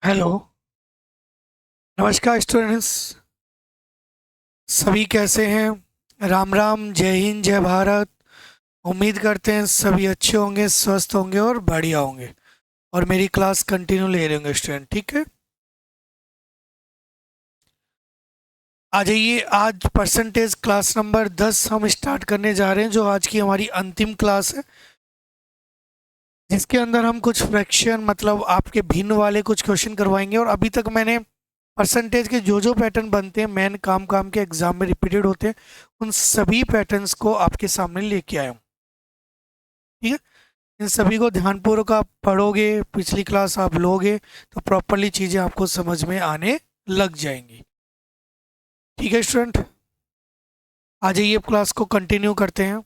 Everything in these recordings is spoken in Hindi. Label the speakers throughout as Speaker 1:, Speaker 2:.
Speaker 1: हेलो। नमस्कार स्टूडेंट्स। सभी कैसे हैं? राम राम, जय हिंद, जय भारत। उम्मीद करते हैं सभी अच्छे होंगे, स्वस्थ होंगे और बढ़िया होंगे। और मेरी क्लास कंटिन्यू ले रहे होंगे स्टूडेंट, ठीक है। आ जाइए, आज परसेंटेज क्लास नंबर 10 हम स्टार्ट करने जा रहे हैं, जो आज की हमारी अंतिम क्लास है, जिसके अंदर हम कुछ फ्रैक्शन मतलब आपके भिन्न वाले कुछ क्वेश्चन करवाएंगे। और अभी तक मैंने परसेंटेज के जो जो पैटर्न बनते हैं, मेन काम काम के एग्जाम में रिपीटेड होते हैं, उन सभी पैटर्न्स को आपके सामने लेके आया हूँ। ठीक है। इन सभी को ध्यानपूर्वक आप पढ़ोगे, पिछली क्लास आप लोगे, तो प्रॉपरली चीज़ें आपको समझ में आने लग जाएंगी। ठीक है स्टूडेंट, आ जाइए, अब क्लास को कंटिन्यू करते हैं।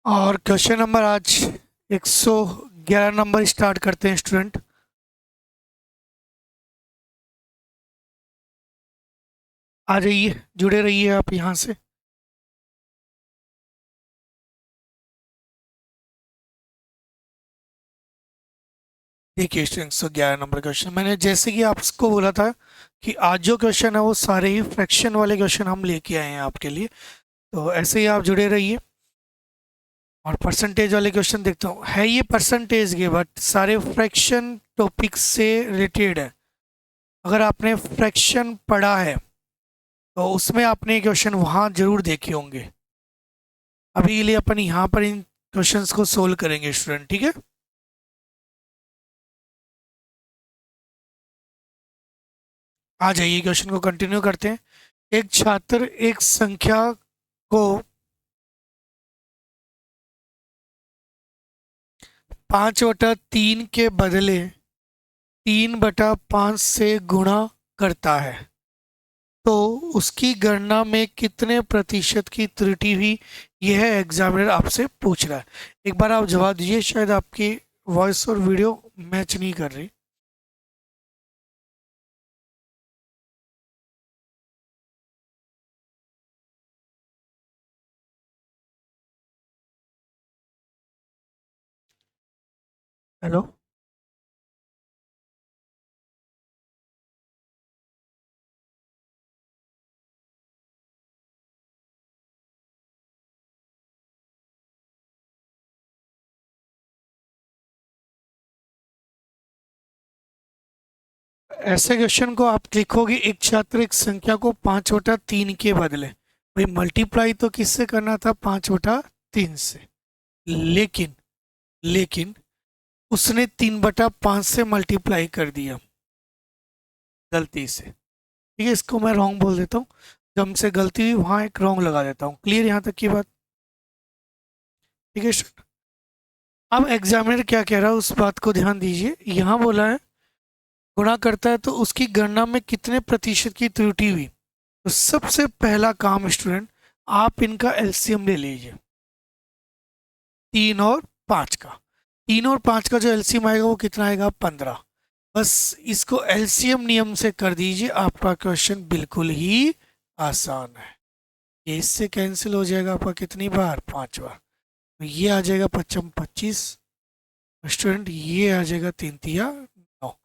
Speaker 1: और क्वेश्चन नंबर आज 111 नंबर स्टार्ट करते हैं स्टूडेंट। आ जाइए, जुड़े रहिए आप यहाँ से। देखिए स्टूडेंट्स, 111 नंबर क्वेश्चन, मैंने जैसे कि आपको बोला था कि आज जो क्वेश्चन है वो सारे ही फ्रैक्शन वाले क्वेश्चन हम लेके आए हैं आपके लिए। तो ऐसे ही आप जुड़े रहिए। और परसेंटेज वाले क्वेश्चन देखता हूँ, है ये परसेंटेज के बट सारे फ्रैक्शन टॉपिक से रिलेटेड है। अगर आपने फ्रैक्शन पढ़ा है तो उसमें आपने क्वेश्चन वहाँ जरूर देखे होंगे। अभी के लिए अपन यहाँ पर इन क्वेश्चंस को सोल्व करेंगे स्टूडेंट, ठीक है। आ जाइए, क्वेश्चन को कंटिन्यू करते हैं। एक छात्र एक संख्या को 5/3 के बदले 3/5 से गुणा करता है, तो उसकी गणना में कितने प्रतिशत की त्रुटि हुई? यह एग्जामिनर आपसे पूछ रहा है। एक बार आप जवाब दीजिए, शायद आपकी वॉइस और वीडियो मैच नहीं कर रही। हेलो। ऐसे क्वेश्चन को आप लिखोगे, एक छात्र एक संख्या को 5/3 के बदले, भाई मल्टीप्लाई तो किससे करना था? 5/3 से। लेकिन लेकिन उसने 3/5 से मल्टीप्लाई कर दिया गलती से। ठीक है, इसको मैं रॉन्ग बोल देता हूँ। जब हमसे गलती हुई वहाँ एक रॉन्ग लगा देता हूँ। क्लियर यहाँ तक की बात? ठीक है। अब एग्जामिनर क्या कह रहा है उस बात को ध्यान दीजिए। यहाँ बोला है गुणा करता है तो उसकी गणना में कितने प्रतिशत की त्रुटि हुई। तो सबसे पहला काम स्टूडेंट, आप इनका एलसीएम ले लीजिए। 3 और 5 का, 3 और 5 का जो एलसीएम आएगा वो कितना आएगा? 15। बस इसको एलसीएम नियम से कर दीजिए, आपका क्वेश्चन बिल्कुल ही आसान है। ये इससे कैंसिल हो जाएगा आपका कितनी बार? 5 बार। तो ये आ जाएगा 25 स्टूडेंट, ये आ जाएगा 3 तिया 9।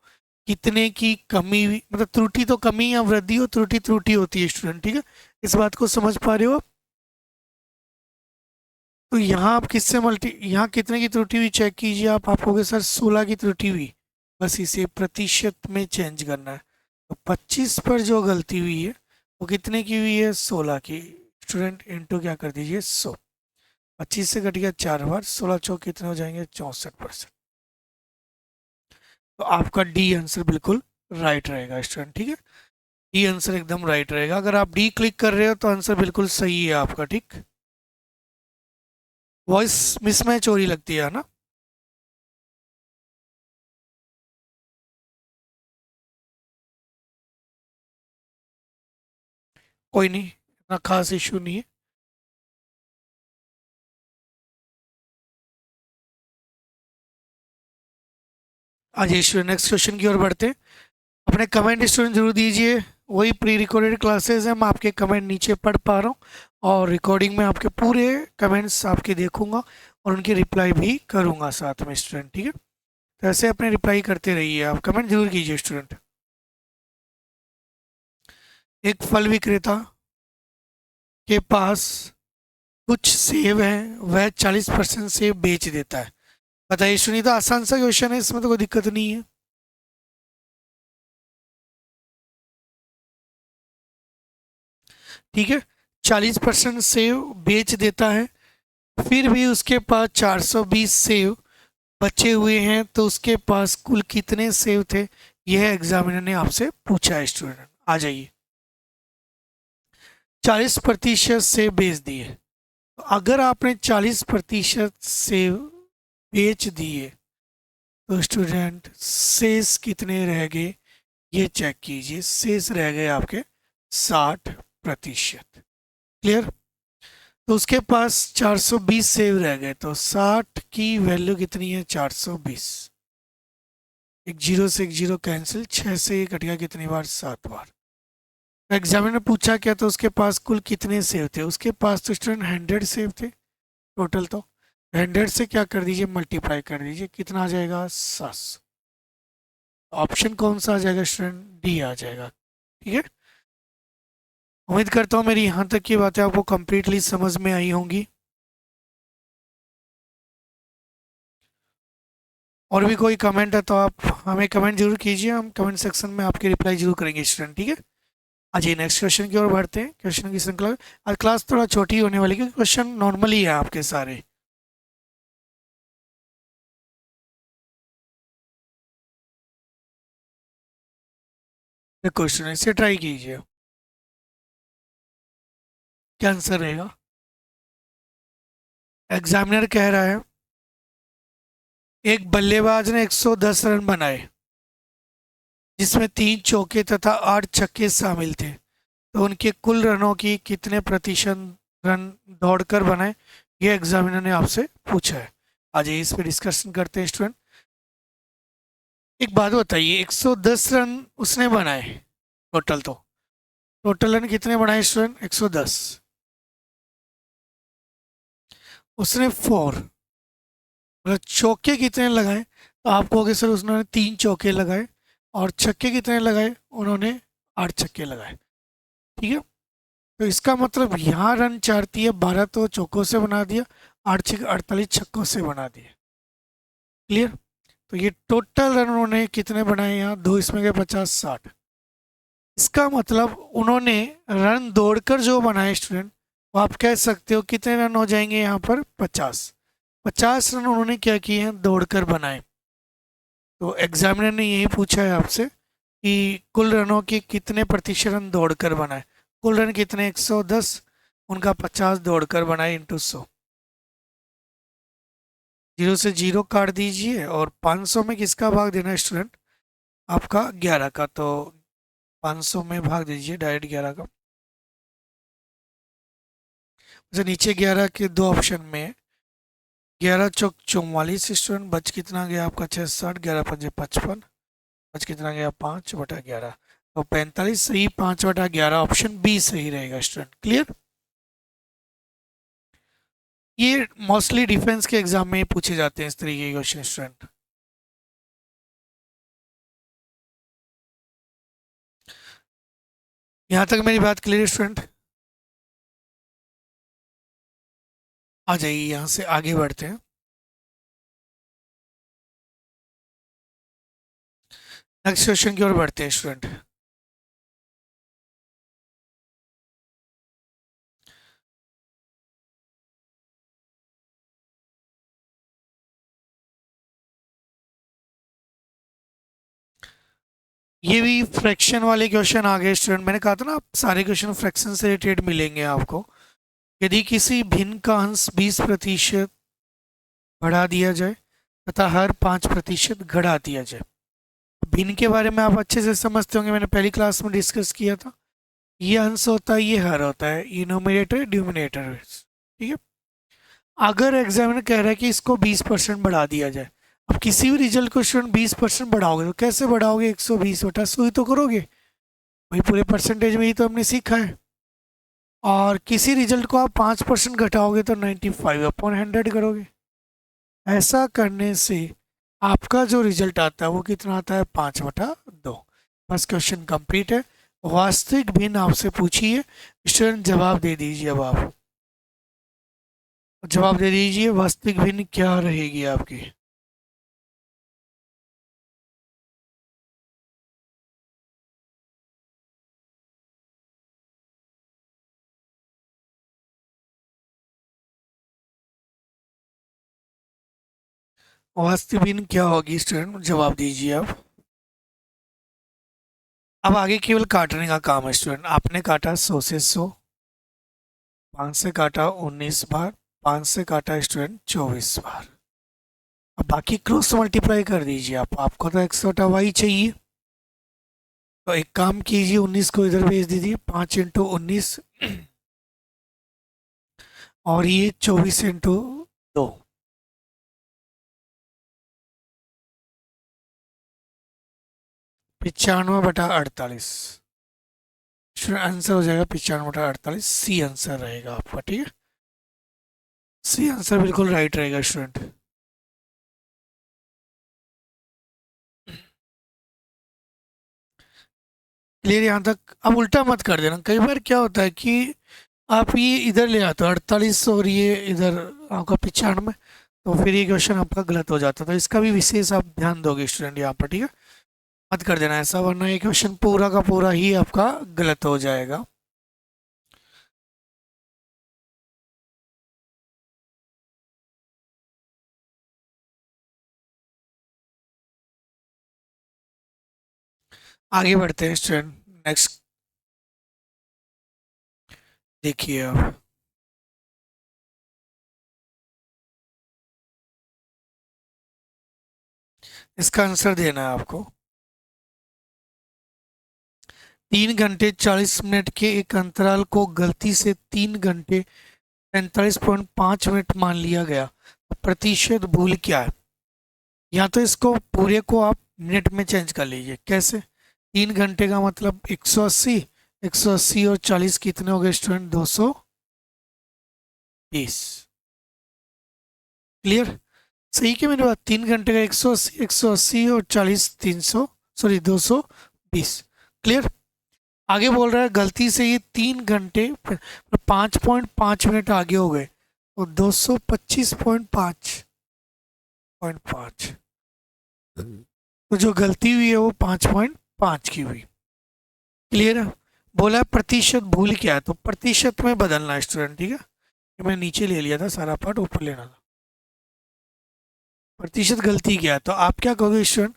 Speaker 1: कितने की कमी हुई? मतलब त्रुटि तो कमी या वृद्धि हो, त्रुटि त्रुटि होती है स्टूडेंट, ठीक है। इस बात को समझ पा रहे हो आप? तो यहाँ आप किससे मल्टी, यहाँ कितने की त्रुटि हुई चेक कीजिए आप कहोगे सर 16 की त्रुटि हुई। बस इसे प्रतिशत में चेंज करना है। तो 25 पर जो गलती हुई है वो कितने की हुई है? 16 की। स्टूडेंट इंटू क्या कर दीजिए? 100। 25 से कट गया 4 बार, 16 चौक कितने हो जाएंगे? 64%। तो आपका डी आंसर बिल्कुल राइट रहेगा स्टूडेंट, ठीक है। डी आंसर एकदम राइट रहेगा। अगर आप डी क्लिक कर रहे हो तो आंसर बिल्कुल सही है आपका, ठीक। वॉइस मिसमैच हो रही लगती है ना? कोई नहीं, इतना खास इशू नहीं है। आज स्टूडेंट नेक्स्ट क्वेश्चन की ओर बढ़ते हैं। अपने कमेंट स्टूडेंट जरूर दीजिए, वही प्री रिकॉर्डेड क्लासेस हैं, मैं आपके कमेंट नीचे पढ़ पा रहा हूँ और रिकॉर्डिंग में आपके पूरे कमेंट्स आपके देखूंगा और उनकी रिप्लाई भी करूंगा साथ में स्टूडेंट, ठीक है। तो ऐसे अपने रिप्लाई करते रहिए, आप कमेंट जरूर कीजिए स्टूडेंट। एक फल विक्रेता के पास कुछ सेब हैं, वह 40% सेब बेच देता है। बताइए सुनीता, आसान सा क्वेश्चन है, इसमें तो कोई दिक्कत नहीं है। ठीक है, 40% सेब बेच देता है, फिर भी उसके पास 420 सेब बचे हुए हैं, तो उसके पास कुल कितने सेब थे, यह एग्जामिनर ने आपसे पूछा है स्टूडेंट। आ जाइए, 40% सेब बेच दिए, तो अगर आपने 40% सेब बेच दिए तो स्टूडेंट शेष कितने रह गए, ये चेक कीजिए। शेष रह गए आपके 60%। क्लियर। तो उसके पास 420 सेव रह गए, तो 60 की वैल्यू कितनी है, 420। एक जीरो से एक जीरो कैंसिल, 6 से ये कट गया कितनी बार, 7 बार। एग्जामिनर ने पूछा क्या, तो उसके पास कुल कितने सेव थे, उसके पास तो स्टूडेंट 100 सेव थे टोटल। तो 100 से क्या कर दीजिए, मल्टीप्लाई कर दीजिए, कितना आ जाएगा, 700। ऑप्शन कौन सा आ जाएगा स्टूडेंट, डी आ जाएगा। ठीक है, उम्मीद करता हूँ मेरी यहाँ तक की बातें आपको कंप्लीटली समझ में आई होंगी। और भी कोई कमेंट है तो आप हमें कमेंट जरूर कीजिए, हम कमेंट सेक्शन में आपकी रिप्लाई जरूर करेंगे स्टूडेंट, ठीक है। आज ये नेक्स्ट क्वेश्चन की ओर बढ़ते हैं, क्वेश्चन की श्रृंखला। आज क्लास थोड़ा छोटी होने वाली क्योंकि क्वेश्चन नॉर्मली है आपके सारे। क्वेश्चन इसे ट्राई कीजिए, क्या आंसर रहेगा। एग्जामिनर कह रहा है एक बल्लेबाज ने 110 रन बनाए, जिसमें 3 चौके तथा 8 छक्के शामिल थे, तो उनके कुल रनों की कितने प्रतिशत रन दौड़कर बनाए, ये एग्जामिनर ने आपसे पूछा है। आज इस पे डिस्कशन करते हैं स्टूडेंट। एक बात बताइए, 110 रन उसने बनाए टोटल, तो टोटल रन कितने बनाए स्टूडेंट, 110। उसने 4 मतलब चौके कितने लगाए, तो आप कहोगे सर उसने 3 चौके लगाए, और छक्के कितने लगाए, उन्होंने 8 छक्के लगाए। ठीक है, तो इसका मतलब यहाँ रन चाहती है 12 तो चौकों से बना दिया, 8 छक्के 48 छक्कों से बना दिए। क्लियर। तो ये टोटल रन उन्होंने कितने बनाए, यहाँ 2 इसमें गए 50 60। इसका मतलब उन्होंने रन दौड़कर जो बनाए स्टूडेंट, वो आप कह सकते हो कितने रन हो जाएंगे यहाँ पर, 50 रन उन्होंने क्या किए हैं, दौड़कर बनाए। तो एग्जामिनर ने यही पूछा है आपसे कि कुल रनों के कितने प्रतिशत रन दौड़कर बनाए। कुल रन कितने, 110, उनका 50 दौड़कर बनाए इंटू 100। 0 से 0 काट दीजिए, और 500 में किसका भाग देना है स्टूडेंट, आपका 11 का। तो 500 में भाग दीजिए डायरेक्ट 11 का। जैसे नीचे 11 के दो ऑप्शन में, 11 चौक 44 स्टूडेंट, बच कितना गया आपका 6 60, 11 पंजे 55, बच कितना गया 5/11, तो 45 सही, 5/11 ऑप्शन बी सही रहेगा स्टूडेंट। क्लियर। ये मोस्टली डिफेंस के एग्जाम में पूछे जाते हैं इस तरीके के क्वेश्चन स्टूडेंट। यहाँ तक मेरी बात क्लियर स्टूडेंट। आ जाइए, यहाँ से आगे बढ़ते हैं। नेक्स्ट क्वेश्चन की ओर बढ़ते हैं स्टूडेंट। ये भी फ्रैक्शन वाले क्वेश्चन आ गए स्टूडेंट। मैंने कहा था ना, आप सारे क्वेश्चन फ्रैक्शन से रिलेटेड मिलेंगे आपको। यदि किसी भिन्न का अंश 20% बढ़ा दिया जाए तथा हर 5% घटा दिया जाए। भिन्न के बारे में आप अच्छे से समझते होंगे, मैंने पहली क्लास में डिस्कस किया था। ये अंश होता है, ये हर होता है, ये न्यूमरेटर डिनोमिनेटर। ठीक है, अगर एग्जामिनर कह रहा है कि इसको 20% बढ़ा दिया जाए, अब किसी भी रिजल्ट को स्टूडेंट 20% बढ़ाओगे तो कैसे बढ़ाओगे? 120 बटा 100 ही तो करोगे, वही पूरे परसेंटेज में ही तो हमने सीखा है। और किसी रिजल्ट को आप 5% घटाओगे तो 95/100 करोगे। ऐसा करने से आपका जो रिजल्ट आता है वो कितना आता है? 5/2। बस क्वेश्चन कंप्लीट है। वास्तविक भिन्न आपसे पूछिए, स्टूडेंट जवाब दे दीजिए। अब आप जवाब दे दीजिए, वास्तविक भिन्न क्या रहेगी आपकी? वास्तविक भिन्न क्या होगी स्टूडेंट? जवाब दीजिए आप। अब आगे केवल काटने का काम है स्टूडेंट। आपने काटा 100 से 100, 5 से काटा 19 बार, 5 से काटा स्टूडेंट 24 बार। अब बाकी क्रॉस मल्टीप्लाई कर दीजिए आप। आपको तो 100 y चाहिए, तो एक काम कीजिए, 19 को इधर भेज दीजिए, 5 × 19 और ये 24 × 2, 95/48। आंसर हो जाएगा 95/48। सी आंसर रहेगा आपका, ठीक है। सी आंसर बिल्कुल राइट रहेगा स्टूडेंट। क्लियर यहाँ तक? अब उल्टा मत कर देना। कई बार क्या होता है कि आप ये इधर ले आते हो 48 और ये इधर आपका 95, तो फिर ये क्वेश्चन आपका गलत हो जाता है। तो इसका भी विशेष आप ध्यान दोगे स्टूडेंट यहाँ पर, ठीक है। मत कर देना ऐसा, वरना ये क्वेश्चन पूरा का पूरा ही आपका गलत हो जाएगा। आगे बढ़ते हैं स्टूडेंट। नेक्स्ट देखिए आप। इसका आंसर देना है आपको। 3 घंटे 40 मिनट के एक अंतराल को गलती से 3 घंटे 45.5 मिनट मान लिया गया, तो प्रतिशत भूल क्या है? या तो इसको पूरे को आप मिनट में चेंज कर लीजिए। कैसे? 3 घंटे का मतलब 180, 180 और 40 कितने हो गए स्टूडेंट? 220। क्लियर? सही क्या मेरी बात? 3 घंटे का 180, 180 और 40 300, सॉरी 220। क्लियर? आगे बोल रहा है गलती से ये 3 घंटे 5.5 मिनट आगे हो गए, तो 225.5। तो जो गलती हुई है वो 5.5 की हुई। क्लियर है? बोला प्रतिशत भूल क्या है, तो प्रतिशत में बदलना है स्टूडेंट, ठीक है। ये मैं नीचे ले लिया था, सारा पार्ट ऊपर लेना था। प्रतिशत गलती क्या है, तो आप क्या कहोगे स्टूडेंट?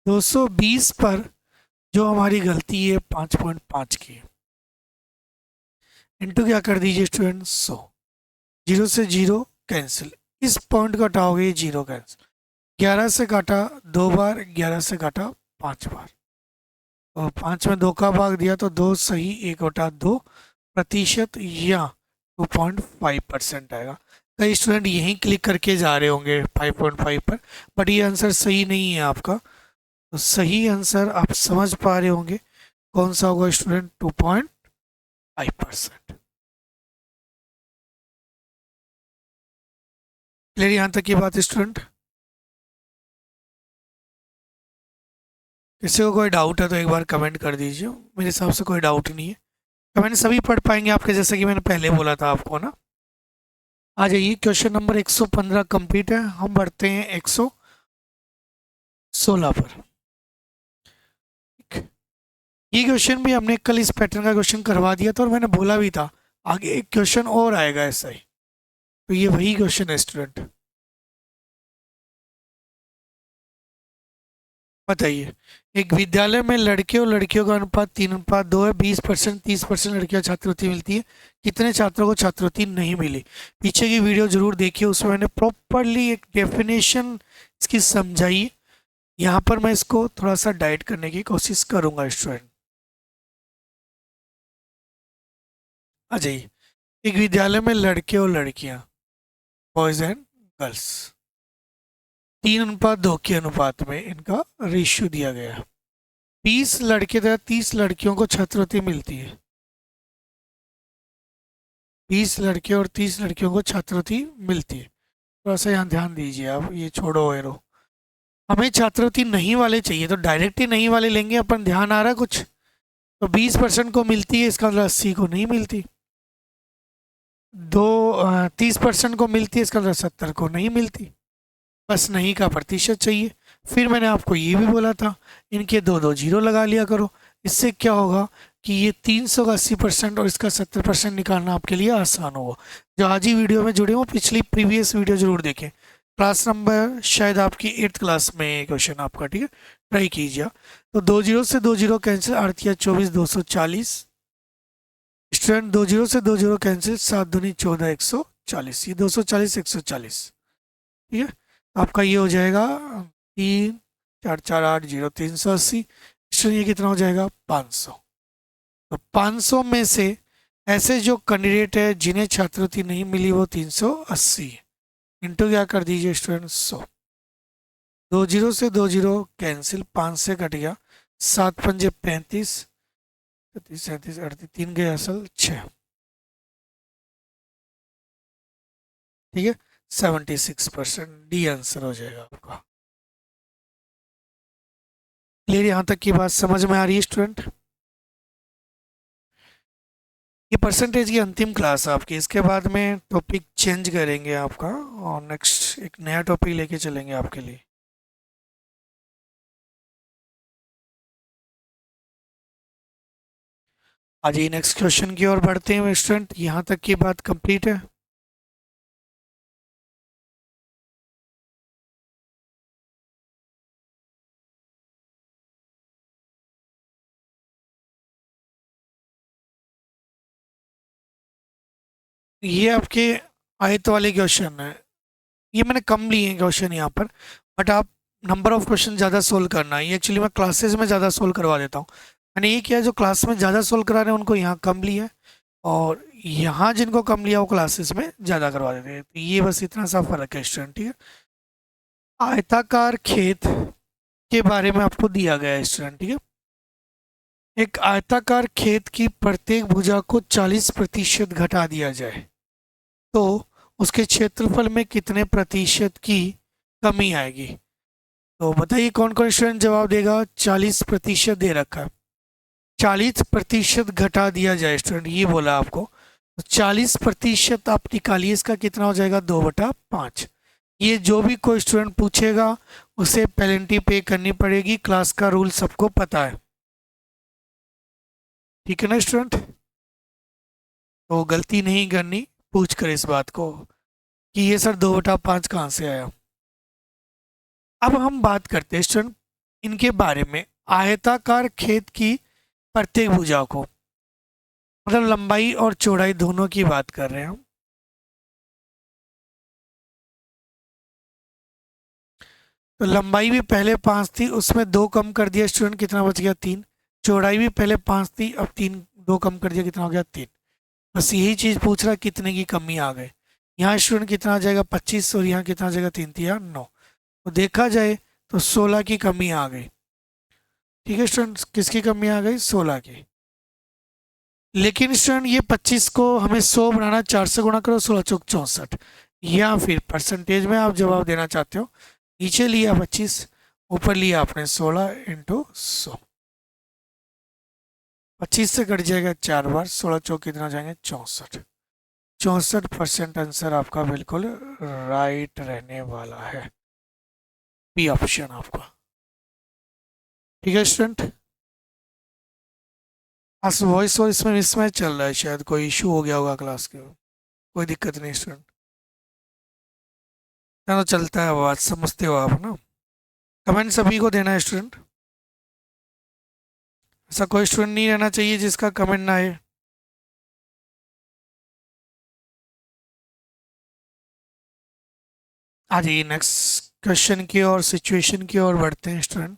Speaker 1: 220 पर जो हमारी गलती है 5.5 की है, इंटू क्या कर दीजिए स्टूडेंट? 100। 0 से 0 कैंसिल, इस पॉइंट को हटाओगे 0 कैंसिल। 11 से काटा 2 बार, 11 से काटा 5 बार, और 5 में 2 का भाग दिया तो 2 सही, 1/2 प्रतिशत या 2.5% आएगा। कई स्टूडेंट यहीं क्लिक करके जा रहे होंगे 5.5 पर, बट ये आंसर सही नहीं है आपका। तो सही आंसर आप समझ पा रहे होंगे कौन सा होगा स्टूडेंट? 2.5%। क्लियर यहाँ तक की बात स्टूडेंट? किसी को कोई डाउट है तो एक बार कमेंट कर दीजिए। मेरे हिसाब से कोई डाउट नहीं है। कमेंट सभी पढ़ पाएंगे आपके, जैसे कि मैंने पहले बोला था आपको ना। आ जाइए, क्वेश्चन नंबर 115 कंप्लीट है। हम बढ़ते हैं 116 पर। ये क्वेश्चन भी हमने कल इस पैटर्न का क्वेश्चन करवा दिया था, और मैंने बोला भी था आगे एक क्वेश्चन और आएगा ऐसा ही। तो ये वही क्वेश्चन है स्टूडेंट। बताइए, एक विद्यालय में लड़के और लड़कियों का अनुपात 3:2 है। 20%, 30% लड़कियां छात्रवृत्ति मिलती है। कितने छात्रों को छात्रवृत्ति नहीं मिली? पीछे की वीडियो जरूर देखिए, उसमें मैंने प्रॉपरली एक डेफिनेशन इसकी समझाई। यहाँ पर मैं इसको थोड़ा सा डाइट करने की कोशिश करूंगा स्टूडेंट। आ जाइए, एक विद्यालय में लड़के और लड़कियां, बॉयज एंड गर्ल्स, 3:2 के अनुपात में इनका रेशियो दिया गया है। 20 लड़के तथा 30 लड़कियों को छात्रवृत्ति मिलती है। 20 लड़के और 30 लड़कियों को छात्रवृत्ति मिलती है। थोड़ा सा यहाँ ध्यान दीजिए आप, ये छोड़ो एरो। हमें छात्रवृत्ति नहीं वाले चाहिए, तो डायरेक्ट ही नहीं वाले लेंगे अपन। ध्यान आ रहा कुछ? तो 20% को मिलती है, इसका मतलब 80 को नहीं मिलती। 30% को मिलती है, इसका मतलब 70 को नहीं मिलती। बस नहीं का प्रतिशत चाहिए। फिर मैंने आपको ये भी बोला था, इनके दो दो जीरो लगा लिया करो। इससे क्या होगा कि ये 300 का 80% और इसका 70% निकालना आपके लिए आसान होगा। जो आज ही वीडियो में जुड़े हो, पिछली प्रीवियस वीडियो जरूर देखें। क्लास नंबर शायद आपकी 8th क्लास में क्वेश्चन आपका, ठीक है, ट्राई कीजिए। तो 2 जीरो से 2 जीरो कैंसिल, 8×4 = 240। स्टूडेंट 2 जीरो से 2 जीरो कैंसिल, 7×2 = 14, 140। ये 240, 140, ठीक है। आपका ये हो जाएगा 3×4=8, 380। स्टूडेंट ये कितना हो जाएगा? 500। तो 500 में से ऐसे जो कैंडिडेट है जिन्हें छात्रवृत्ति नहीं मिली वो 380 है। इंटू क्या कर दीजिए स्टूडेंट? 100। 2 जीरो से 2 जीरो कैंसिल, 5 से कट गया, 7×5 = 35, 37, 37, 38, 3 गए असल 6, ठीक है। 76%, डी आंसर हो जाएगा आपका। क्लियर? यहाँ तक की बात समझ में आ रही है स्टूडेंट? ये परसेंटेज की अंतिम क्लास है आपकी। इसके बाद में टॉपिक चेंज करेंगे आपका, और नेक्स्ट एक नया टॉपिक लेके चलेंगे आपके लिए। आज ये नेक्स्ट क्वेश्चन की ओर बढ़ते हैं स्टूडेंट। यहाँ तक की बात कंप्लीट है। ये आपके आयत वाले क्वेश्चन है। ये मैंने कम लिए हैं क्वेश्चन यहाँ पर, बट आप नंबर ऑफ क्वेश्चन ज़्यादा सोल्व करना है। ये एक्चुअली मैं क्लासेस में ज़्यादा सोल्व करवा देता हूँ। मैंने ये किया, जो क्लास में ज़्यादा सोल्व करा रहे हैं उनको यहाँ कम लिया है, और यहाँ जिनको कम लिया वो क्लासेस में ज़्यादा करवा देते हैं। तो ये बस इतना सा फर्क है स्टूडेंट, ठीक है। आयताकार खेत के बारे में आपको दिया गया है स्टूडेंट, ठीक है। एक आयताकार खेत की प्रत्येक भुजा को 40% घटा दिया जाए तो उसके क्षेत्रफल में कितने प्रतिशत की कमी आएगी? तो बताइए कौन कौन स्टूडेंट जवाब देगा? 40% दे रखा है, 40% घटा दिया जाए स्टूडेंट, ये बोला आपको। तो 40% आप निकालिए, इसका कितना हो जाएगा? 2/5। ये जो भी कोई स्टूडेंट पूछेगा उसे पेनल्टी पे करनी पड़ेगी। क्लास का रूल सबको पता है, ठीक है ना स्टूडेंट? तो गलती नहीं करनी, पूछ कर इस बात को कि ये सर 2/5 कहाँ से आया। अब हम बात करते हैं स्टूडेंट इनके बारे में। आयताकार खेत की प्रत्येक भुजा को, मतलब लंबाई और चौड़ाई दोनों की बात कर रहे हैं हम। तो लंबाई भी पहले 5 थी, उसमें 2 कम कर दिया स्टूडेंट, कितना बच गया? 3। चौड़ाई भी पहले 5 थी, अब 3, 2 कम कर दिया, कितना हो गया? 3। बस यही चीज़ पूछ रहा, कितने की कमी आ गई। यहाँ स्टूडेंट कितना आ जाएगा? 25, और यहाँ कितना आ जाएगा? 3×3 = 9। तो देखा जाए तो 16 की कमी आ गई, ठीक है स्टूडेंट। किसकी कमी आ गई? 16 की। लेकिन स्टूडेंट ये 25 को हमें 100 बनाना, 4 से गुणा करो, 16×4 = 64। या फिर परसेंटेज में आप जवाब देना चाहते हो, नीचे लिया 25, ऊपर लिया आपने 16 × 100। 25 से कट जाएगा 4 बार, 16×4 कितना हो जाएंगे? 64। 64% आंसर आपका बिल्कुल राइट रहने वाला है, बी ऑप्शन आपका, ठीक है स्टूडेंट। आज वॉइस और इसमें मिसमैच चल रहा है, शायद कोई इशू हो गया होगा क्लास के। कोई दिक्कत नहीं स्टूडेंट, तो चलता है, बात समझते हो आप ना। कमेंट सभी को देना है स्टूडेंट, ऐसा कोई स्टूडेंट नहीं रहना चाहिए जिसका कमेंट ना आए। आ जाइए नेक्स्ट क्वेश्चन की और सिचुएशन की ओर बढ़ते हैं स्टूडेंट।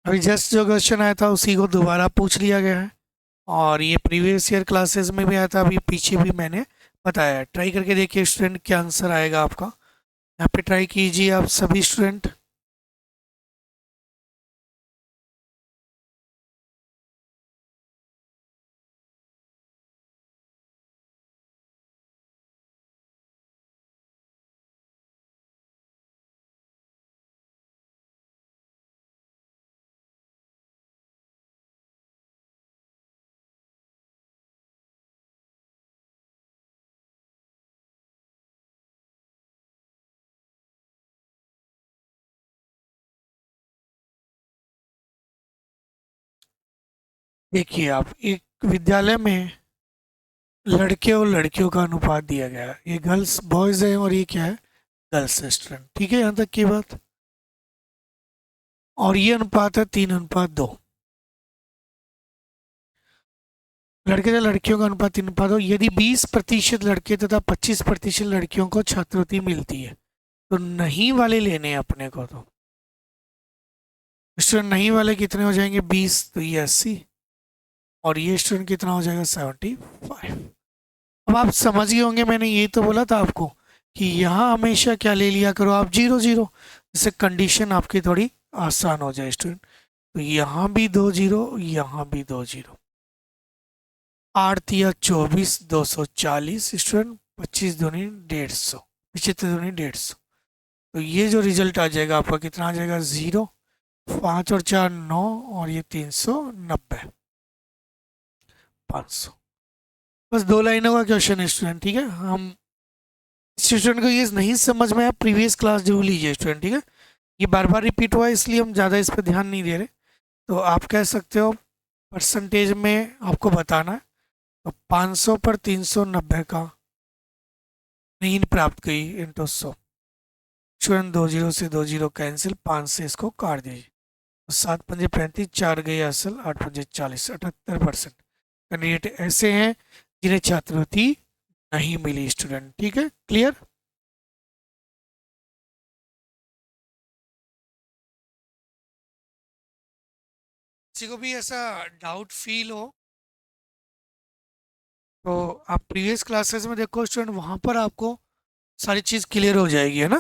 Speaker 1: अभी जस्ट जो क्वेश्चन आया था उसी को दोबारा पूछ लिया गया है, और ये प्रीवियस ईयर क्लासेस में भी आया था, अभी पीछे भी मैंने बताया है। ट्राई करके देखिए स्टूडेंट, क्या आंसर आएगा आपका। यहाँ पे ट्राई कीजिए आप सभी स्टूडेंट। देखिए आप, एक विद्यालय में लड़के और लड़कियों का अनुपात दिया गया है, ये गर्ल्स बॉयज है और ये क्या है, गर्ल्स स्टूडेंट। ठीक है, यहाँ तक की बात। और ये अनुपात है 3:2। लड़के तथा लड़कियों का अनुपात 3:2। यदि 20% लड़के तथा 25% लड़कियों को छात्रवृत्ति मिलती है तो नहीं वाले लेने हैं अपने को। तो स्टूडेंट नहीं वाले कितने हो जाएंगे, 20, तो ये 80, और ये स्टूडेंट कितना हो जाएगा, 75। अब आप समझ गए होंगे, मैंने ये तो बोला था आपको कि यहाँ हमेशा क्या ले लिया करो आप, 0 0, जिससे कंडीशन आपकी थोड़ी आसान हो जाए स्टूडेंट। तो यहाँ भी 2 0, यहाँ भी 2 0। 8 या 24, 240 स्टूडेंट, 25 दूनी 150, 75 दूनी 150। तो ये जो रिजल्ट आ जाएगा आपका कितना आ जाएगा, 0, 5 और 4 9, और ये 390, 500। बस 2 लाइनों का क्वेश्चन है स्टूडेंट। ठीक है, हम स्टूडेंट को ये नहीं समझ में आया, प्रीवियस क्लास जरूर लीजिए स्टूडेंट। ठीक है, ये बार बार रिपीट हुआ है इसलिए हम ज़्यादा इस पर ध्यान नहीं दे रहे। तो आप कह सकते हो परसेंटेज में आपको बताना है। तो 500 पर 390 का मीन प्राप्त की इंटू 100। स्टूडेंट 2 0 से 2 0 कैंसिल, 5 से इसको काट दीजिए। तो 7 पंजे 35, 4 गए असल, 8 पंजे 40, 78%। कैंडिडेट ऐसे हैं जिन्हें छात्रवृत्ति नहीं मिली स्टूडेंट। ठीक है, क्लियर। किसी को भी ऐसा डाउट फील हो तो आप प्रीवियस क्लासेस में देखो स्टूडेंट, वहां पर आपको सारी चीज़ क्लियर हो जाएगी, है ना।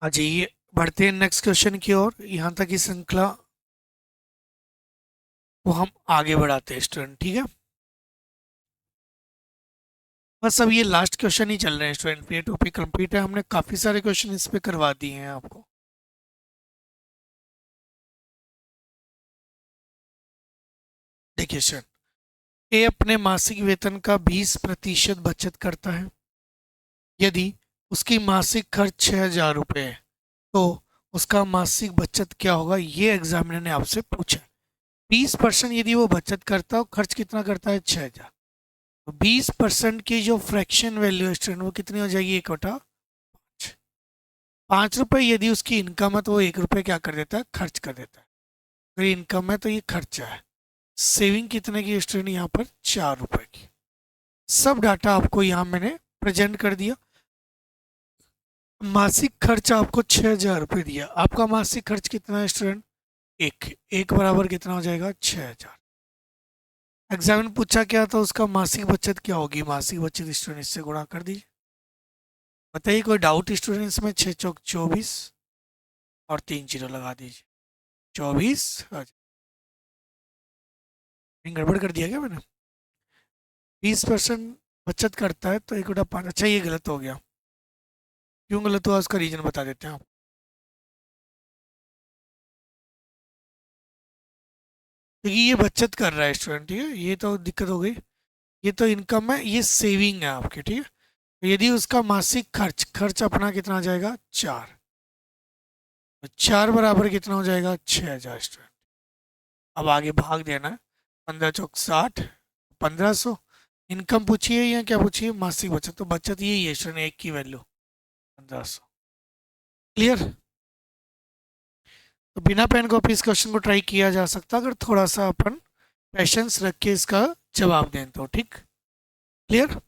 Speaker 1: हाँ जी, ये बढ़ते हैं नेक्स्ट क्वेश्चन की ओर। यहाँ तक की श्रृंखला को हम आगे बढ़ाते हैं स्टूडेंट। ठीक है, बस अब ये लास्ट क्वेश्चन ही चल रहे हैं स्टूडेंट, ये टॉपिक कंप्लीट है, हमने काफ़ी सारे क्वेश्चन इस पे करवा दिए हैं आपको। देखिए स्टूडेंट, ए अपने मासिक वेतन का 20% बचत करता है। यदि उसकी मासिक खर्च 6,000 रुपये है तो उसका मासिक बचत क्या होगा, ये एग्जामिनर ने आपसे पूछा। 20% यदि वो बचत करता है, खर्च कितना करता है, 6,000। तो 20% की जो फ्रैक्शन वैल्यू है स्टूडेंट, वो कितनी हो जाएगी, 1/5। 5 रुपये यदि उसकी इनकम है तो वो 1 रुपये क्या कर देता है, खर्च कर देता है। अगर इनकम है तो ये खर्चा है। सेविंग कितने की स्टूडेंट, यहाँ पर 4 रुपये की। सब डाटा आपको यहाँ मैंने प्रेजेंट कर दिया। मासिक खर्च आपको 6,000 रुपये दिया। आपका मासिक खर्च कितना है स्टूडेंट, एक एक बराबर कितना हो जाएगा, 6,000। एग्जामिन पूछा क्या था, उसका मासिक बचत क्या होगी, मासिक बचत स्टूडेंट इससे गुणा कर दीजिए। बताइए कोई डाउट स्टूडेंट इसमें, 6 चौक 24 और 3 0 लगा दीजिए, 24। गड़बड़ कर दिया क्या मैंने, 20% बचत करता है तो 1/5। अच्छा ये गलत हो गया, क्यों गलत हुआ उसका रीजन बता देते हैं आप। क्योंकि ये बचत कर रहा है स्टूडेंट, ठीक है, ये तो दिक्कत हो गई। ये तो इनकम है, ये सेविंग है आपकी। ठीक है, तो यदि उसका मासिक खर्च खर्च अपना कितना आ जाएगा, 4, तो 4 बराबर कितना हो जाएगा, 6,000 स्टूडेंट। अब आगे भाग देना है, 15 चौक 60, 1,500। इनकम पूछिए या क्या पूछिए, मासिक बचत, तो बचत यही है स्टूडेंट, एक की वैल्यू 1,500। क्लियर। तो बिना पेन कॉपी इस क्वेश्चन को ट्राई किया जा सकता अगर थोड़ा सा अपन पेशेंस रख के इसका जवाब दें तो। ठीक, क्लियर।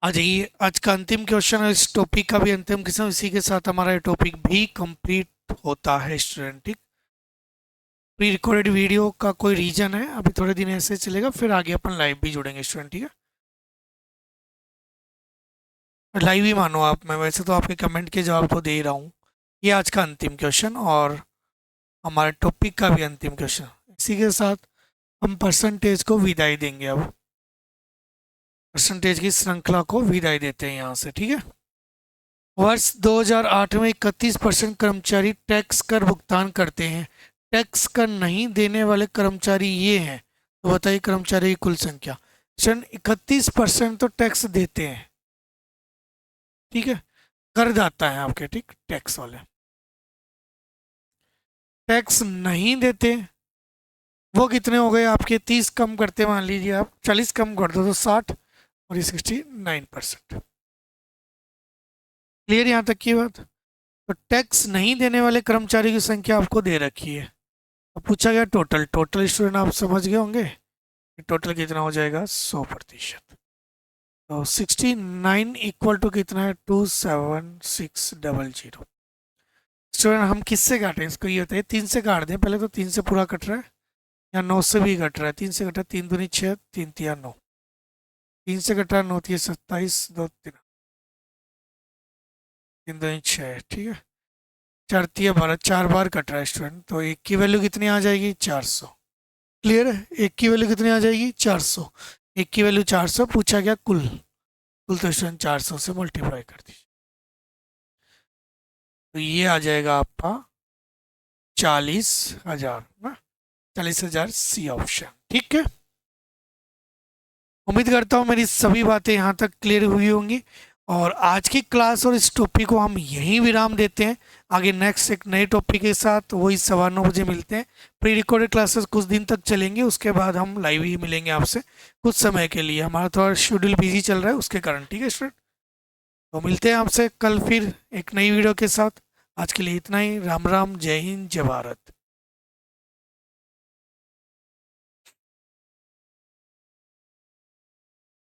Speaker 1: आ जाइए, आज का अंतिम क्वेश्चन है, इस टॉपिक का भी अंतिम क्वेश्चन, इसी के साथ हमारा ये टॉपिक भी कंप्लीट होता है स्टूडेंट। ठीक, प्री रिकॉर्डेड वीडियो का कोई रीजन है, अभी थोड़े दिन ऐसे चलेगा, फिर आगे अपन लाइव भी जुड़ेंगे स्टूडेंट। ठीक है, लाइव ही मानो आप, मैं वैसे तो आपके कमेंट के जवाब तो दे ही रहा हूँ। ये आज का अंतिम क्वेश्चन और हमारे टॉपिक का भी अंतिम क्वेश्चन, इसी के साथ हम परसेंटेज को विदाई देंगे। अब परसेंटेज की श्रृंखला को विदाई देते हैं यहाँ से। ठीक है, वर्ष 2008 में 31% कर्मचारी टैक्स कर भुगतान करते हैं, टैक्स कर नहीं देने वाले कर्मचारी ये हैं, तो बताइए कर्मचारी की कुल संख्या। 31% तो टैक्स देते हैं, ठीक है, करदाता है आपके, ठीक, टैक्स वाले। टैक्स नहीं देते वो कितने हो गए आपके, 30 कम करते, मान लीजिए आप 40 कम कर दो तो 60, और ये 69%। क्लियर यहाँ तक की बात। तो टैक्स नहीं देने वाले कर्मचारी की संख्या आपको दे रखी है। अब पूछा गया टोटल, टोटल स्टूडेंट आप समझ गए होंगे टोटल कितना हो जाएगा, 100%। तो 69 इक्वल टू कितना है, 27600। स्टूडेंट हम किससे काटें इसको, ये होता है 3 से काट दें पहले, तो 3 से पूरा कट रहा है, या 9 से भी कट रहा है, 3 से कटा, 3 दूनी 6, 3 तिया 9, 3 से कटा 9 तिया 27, 2 3 3 दूनी 6, ठीक है, 4 तिया 12, 4 बार कट रहा है स्टूडेंट, तो एक की वैल्यू कितनी आ जाएगी, 400। क्लियर है, एक की वैल्यू कितनी आ जाएगी, 400, एक की वैल्यू 400, पूछा गया कुल, कुल तो स्टूडेंट 400 से मल्टीप्लाई कर दीजिए, तो ये आ जाएगा आपका 40,000 ना, 40,000 सी ऑप्शन। ठीक है, उम्मीद करता हूँ मेरी सभी बातें यहाँ तक क्लियर हुई होंगी, और आज की क्लास और इस टॉपिक को हम यहीं विराम देते हैं। आगे नेक्स्ट एक नए टॉपिक के साथ वही 9:15 बजे मिलते हैं। प्री रिकॉर्डेड क्लासेस कुछ दिन तक चलेंगे, उसके बाद हम लाइव ही मिलेंगे आपसे कुछ समय के लिए, हमारा थोड़ा शेड्यूल बिजी चल रहा है उसके कारण। ठीक है स्टूडेंट, तो मिलते हैं आपसे कल फिर एक नई वीडियो के साथ। आज के लिए इतना ही, राम राम, जय हिंद, जय भारत।